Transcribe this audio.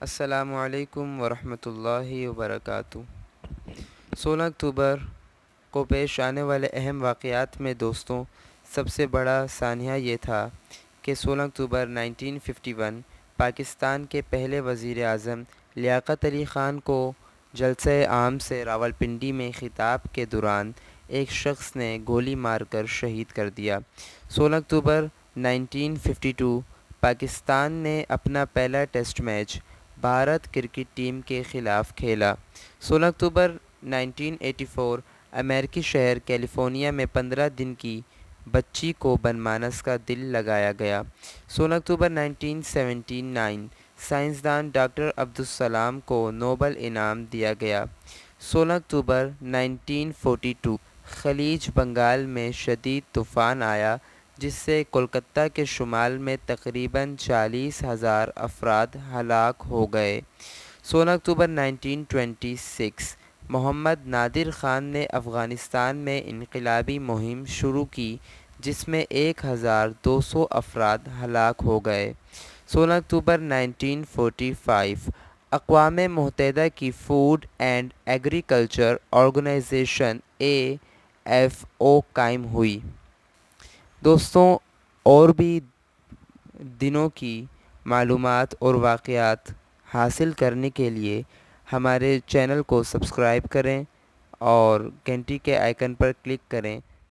السلام علیکم ورحمۃ اللہ وبرکاتہ۔ 16 اکتوبر کو پیش آنے والے اہم واقعات میں دوستوں سب سے بڑا سانحہ یہ تھا کہ 16 اکتوبر 1951 پاکستان کے پہلے وزیر اعظم لیاقت علی خان کو جلسہ عام سے راولپنڈی میں خطاب کے دوران ایک شخص نے گولی مار کر شہید کر دیا۔ 16 اکتوبر 1952 پاکستان نے اپنا پہلا test match Bharat cricket team کے خلاف کھیلا۔ 16 اکتوبر 1984 امریکی شہر کیلیفورنیا میں 15 دن کی بچی کو بنمانس کا دل لگایا گیا۔ 16 اکتوبر 1979 سائنسدان ڈاکٹر عبدالسلام کو نوبل انعام دیا گیا۔ 16 اکتوبر 1942 خلیج بنگال میں شدید طوفان آیا جس سے کولکتہ کے شمال میں تقریباً 40,000 افراد ہلاک ہو گئے۔ 16 اکتوبر 1926 محمد نادر خان نے افغانستان میں انقلابی مہم شروع کی جس میں 1,200 افراد ہلاک ہو گئے۔ 16 اکتوبر 1945 اقوام متحدہ کی food and agriculture organization AFO قائم ہوئی۔ دوستوں اور بھی دنوں کی معلومات اور واقعات حاصل کرنے کے لیے ہمارے چینل کو سبسکرائب کریں اور گھنٹی کے آئیکن پر کلک کریں